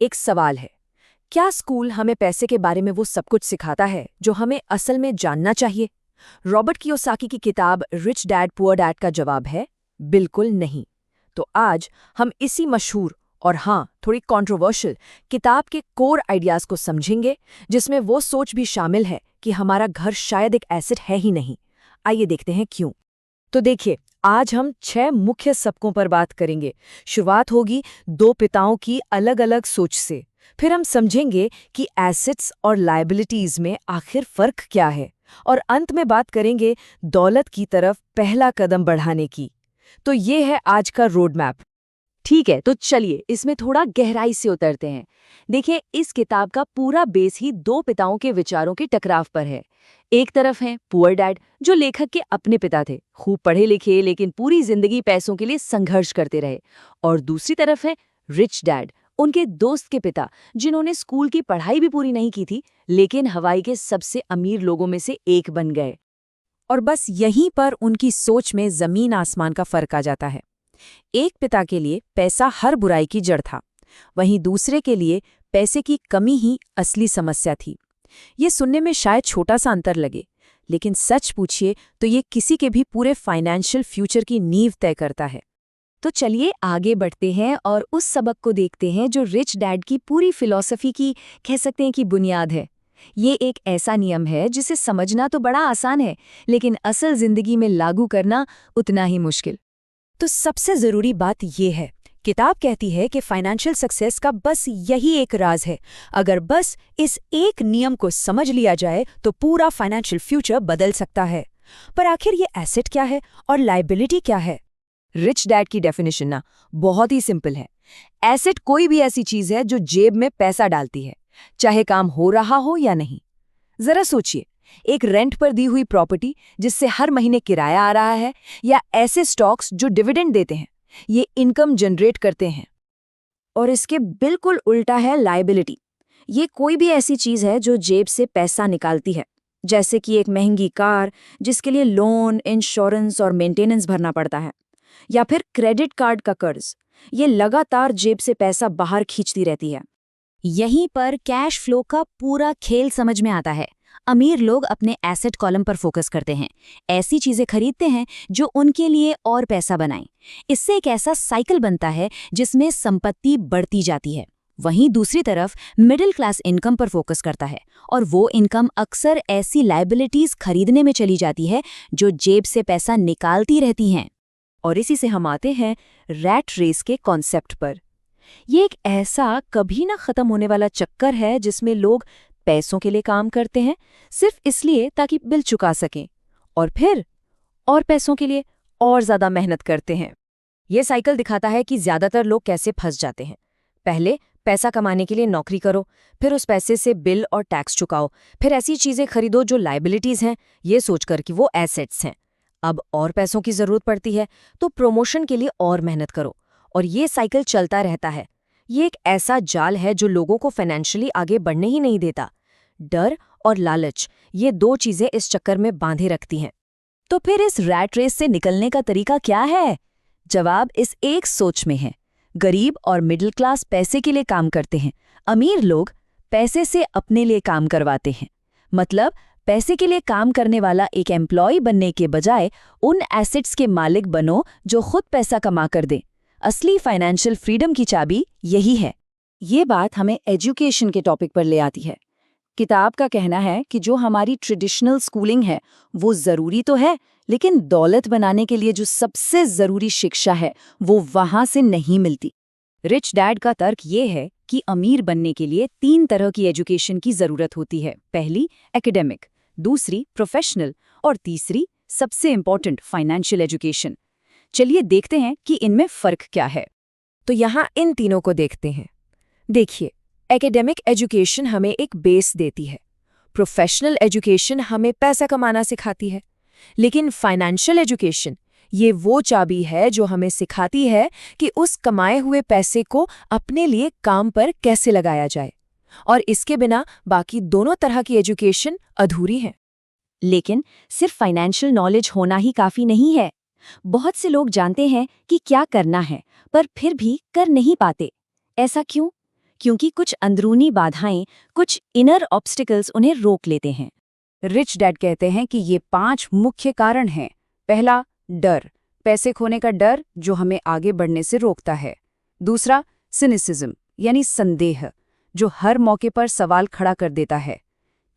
एक सवाल है, क्या स्कूल हमें पैसे के बारे में वो सब कुछ सिखाता है जो हमें असल में जानना चाहिए? रॉबर्ट कियोसाकी की किताब रिच डैड पुअर डैड का जवाब है, बिल्कुल नहीं। तो आज हम इसी मशहूर और हाँ थोड़ी कंट्रोवर्शियल किताब के कोर आइडियाज को समझेंगे, जिसमें वो सोच भी शामिल है कि हमारा घर शायद एक एसेट है ही नहीं। आइए देखते हैं क्यों। तो देखिए, आज हम 6 मुख्य सबकों पर बात करेंगे। शुरुआत होगी 2 पिताओं की अलग अलग सोच से। फिर हम समझेंगे कि एसेट्स और लायबिलिटीज में आखिर फर्क क्या है, और अंत में बात करेंगे दौलत की तरफ पहला कदम बढ़ाने की। तो ये है आज का रोड मैप। ठीक है, तो चलिए इसमें थोड़ा गहराई से उतरते हैं। देखिए, इस किताब का पूरा बेस ही 2 पिताओं के विचारों के टकराव पर है। एक तरफ हैं पुअर डैड, जो लेखक के अपने पिता थे, खूब पढ़े लिखे लेकिन पूरी जिंदगी पैसों के लिए संघर्ष करते रहे। और दूसरी तरफ है रिच डैड, उनके दोस्त के पिता, जिन्होंने स्कूल की पढ़ाई भी पूरी नहीं की थी लेकिन हवाई के सबसे अमीर लोगों में से एक बन गए। और बस यहीं पर उनकी सोच में जमीन आसमान का फर्क आ जाता है। एक पिता के लिए पैसा हर बुराई की जड़ था, वहीं दूसरे के लिए पैसे की कमी ही असली समस्या थी। ये सुनने में शायद छोटा सा अंतर लगे, लेकिन सच पूछिए तो ये किसी के भी पूरे फाइनेंशियल फ्यूचर की नींव तय करता है। तो चलिए आगे बढ़ते हैं और उस सबक को देखते हैं जो रिच डैड की पूरी फिलॉसफी की, कह सकते हैं कि बुनियाद है। ये एक ऐसा नियम है जिसे समझना तो बड़ा आसान है, लेकिन असल जिंदगी में लागू करना उतना ही मुश्किल। तो सबसे ज़रूरी बात यह है, किताब कहती है कि फाइनेंशियल सक्सेस का बस यही एक राज है। अगर बस इस एक नियम को समझ लिया जाए तो पूरा फाइनेंशियल फ्यूचर बदल सकता है। पर आखिर ये एसेट क्या है और लायबिलिटी क्या है? रिच डैड की डेफिनेशन ना बहुत ही सिंपल है। एसेट कोई भी ऐसी चीज है जो जेब में पैसा डालती है, चाहे काम हो रहा हो या नहीं। जरा सोचिए, एक रेंट पर दी हुई प्रॉपर्टी जिससे हर महीने किराया आ रहा है, या ऐसे स्टॉक्स जो डिविडेंड देते हैं, ये इनकम जनरेट करते हैं। और इसके बिल्कुल उल्टा है लायबिलिटी। ये कोई भी ऐसी चीज है जो जेब से पैसा निकालती है, जैसे कि एक महंगी कार जिसके लिए लोन, इंश्योरेंस और मेंटेनेंस भरना पड़ता है, या फिर क्रेडिट कार्ड का कर्ज। ये लगातार जेब से पैसा बाहर खींचती रहती है। यहीं पर कैश फ्लो का पूरा खेल समझ में आता है। अमीर लोग अपने एसेट कॉलम पर फोकस करते हैं, ऐसी चीजें खरीदते हैं जो उनके लिए और पैसा बनाएं। इससे एक ऐसा साइकिल बनता है जिसमें संपत्ति बढ़ती जाती है। वहीं दूसरी तरफ मिडिल क्लास इनकम पर फोकस करता है, और वो इनकम अक्सर ऐसी लायबिलिटीज खरीदने में चली जाती है जो जेब से पैसा निकालती रहती हैं। और इसी से हम आते हैं रैट रेस के कॉन्सेप्ट पर। ये एक ऐसा कभी ना खत्म होने वाला चक्कर है जिसमें लोग पैसों के लिए काम करते हैं सिर्फ इसलिए ताकि बिल चुका सकें, और फिर और पैसों के लिए और ज्यादा मेहनत करते हैं। ये साइकिल दिखाता है कि ज्यादातर लोग कैसे फंस जाते हैं। पहले पैसा कमाने के लिए नौकरी करो, फिर उस पैसे से बिल और टैक्स चुकाओ, फिर ऐसी चीजें खरीदो जो लायबिलिटीज हैं, ये सोचकर कि वो एसेट्स हैं। अब और पैसों की जरूरत पड़ती है तो प्रमोशन के लिए और मेहनत करो, और ये साइकिल चलता रहता है। ये एक ऐसा जाल है जो लोगों को फाइनेंशियली आगे बढ़ने ही नहीं देता। डर और लालच, ये 2 चीजें इस चक्कर में बांधे रखती हैं। तो फिर इस रैट रेस से निकलने का तरीका क्या है? जवाब इस एक सोच में है। गरीब और मिडिल क्लास पैसे के लिए काम करते हैं, अमीर लोग पैसे से अपने लिए काम करवाते हैं। मतलब पैसे के लिए काम करने वाला एक एम्प्लॉय बनने के बजाय उन एसेट्स के मालिक बनो जो खुद पैसा कमा कर दें। असली फाइनेंशियल फ्रीडम की चाबी यही है। ये बात हमें एजुकेशन के टॉपिक पर ले आती है। किताब का कहना है कि जो हमारी ट्रेडिशनल स्कूलिंग है वो ज़रूरी तो है, लेकिन दौलत बनाने के लिए जो सबसे ज़रूरी शिक्षा है वो वहाँ से नहीं मिलती। रिच डैड का तर्क ये है कि अमीर बनने के लिए 3 तरह की एजुकेशन की ज़रूरत होती है। पहली एकेडमिक, दूसरी प्रोफेशनल, और तीसरी सबसे इम्पॉर्टेंट फाइनेंशियल एजुकेशन। चलिए देखते हैं कि इनमें फ़र्क क्या है। तो यहाँ इन तीनों को देखते हैं। देखिए, एकेडमिक एजुकेशन हमें एक बेस देती है, प्रोफेशनल एजुकेशन हमें पैसा कमाना सिखाती है, लेकिन फाइनेंशियल एजुकेशन ये वो चाबी है जो हमें सिखाती है कि उस कमाए हुए पैसे को अपने लिए काम पर कैसे लगाया जाए। और इसके बिना बाकी दोनों तरह की एजुकेशन अधूरी है। लेकिन सिर्फ फाइनेंशियल नॉलेज होना ही काफ़ी नहीं है। बहुत से लोग जानते हैं कि क्या करना है, पर फिर भी कर नहीं पाते। ऐसा क्यों? क्योंकि कुछ अंदरूनी बाधाएं, कुछ इनर ऑब्स्टिकल्स उन्हें रोक लेते हैं। रिच डैड कहते हैं कि ये 5 मुख्य कारण हैं। पहला, डर, पैसे खोने का डर जो हमें आगे बढ़ने से रोकता है। दूसरा, सिनिसिज्म यानी संदेह, जो हर मौके पर सवाल खड़ा कर देता है।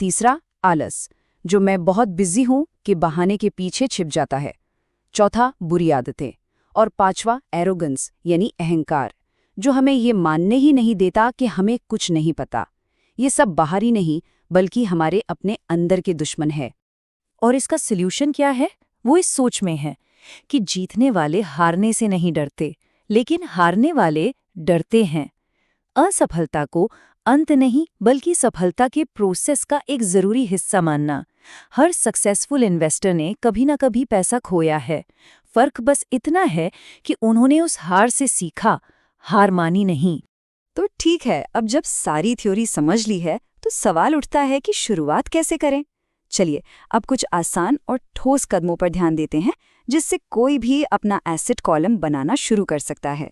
तीसरा, आलस, जो मैं बहुत बिजी हूं कि बहाने के पीछे छिप जाता है। चौथा, बुरी आदतें। और पांचवा, एरोगेंस यानी अहंकार, जो हमें ये मानने ही नहीं देता कि हमें कुछ नहीं पता। ये सब बाहरी नहीं बल्कि हमारे अपने अंदर के दुश्मन है। और इसका सल्यूशन क्या है? वो इस सोच में है कि जीतने वाले हारने से नहीं डरते, लेकिन हारने वाले डरते हैं। असफलता को अंत नहीं बल्कि सफलता के प्रोसेस का एक जरूरी हिस्सा मानना। हर सक्सेसफुल इन्वेस्टर ने कभी ना कभी पैसा खोया है। फर्क बस इतना है कि उन्होंने उस हार से सीखा, हार मानी नहीं। तो ठीक है, अब जब सारी थ्योरी समझ ली है तो सवाल उठता है कि शुरुआत कैसे करें। चलिए अब कुछ आसान और ठोस कदमों पर ध्यान देते हैं जिससे कोई भी अपना एसेट कॉलम बनाना शुरू कर सकता है।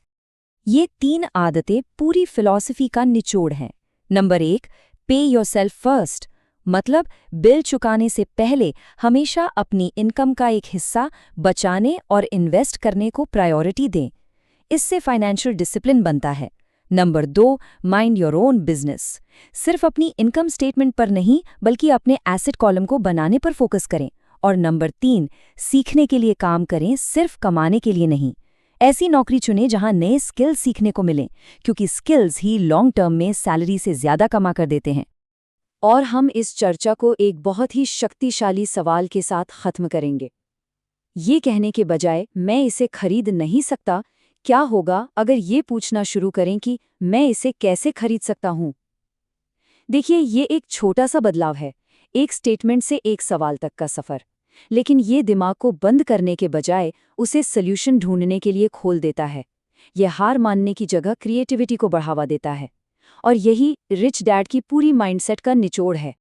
ये 3 आदतें पूरी फिलॉसफी का निचोड़ हैं। नंबर 1, पे योरसेल्फ फर्स्ट, मतलब बिल चुकाने से पहले हमेशा अपनी इनकम का एक हिस्सा बचाने और इन्वेस्ट करने को प्रायोरिटी दें। इससे फाइनेंशियल डिसिप्लिन बनता है। Number 2, mind your own business, सिर्फ अपनी इनकम स्टेटमेंट पर नहीं बल्कि अपने एसेट कॉलम को बनाने पर फोकस करें। और नंबर 3, सीखने के लिए काम करें, सिर्फ कमाने के लिए नहीं। ऐसी नौकरी चुनें जहां नए स्किल्स सीखने को मिलें, क्योंकि स्किल्स ही लॉन्ग टर्म में सैलरी से ज्यादा कमा कर देते हैं। और हम इस चर्चा को एक बहुत ही शक्तिशाली सवाल के साथ खत्म करेंगे। ये कहने के बजाय मैं इसे खरीद नहीं सकता, क्या होगा अगर ये पूछना शुरू करें कि मैं इसे कैसे खरीद सकता हूं? देखिए, ये एक छोटा सा बदलाव है, एक स्टेटमेंट से एक सवाल तक का सफर। लेकिन ये दिमाग को बंद करने के बजाय उसे सॉल्यूशन ढूंढने के लिए खोल देता है। यह हार मानने की जगह क्रिएटिविटी को बढ़ावा देता है। और यही रिच डैड की पूरी माइंडसेट का निचोड़ है।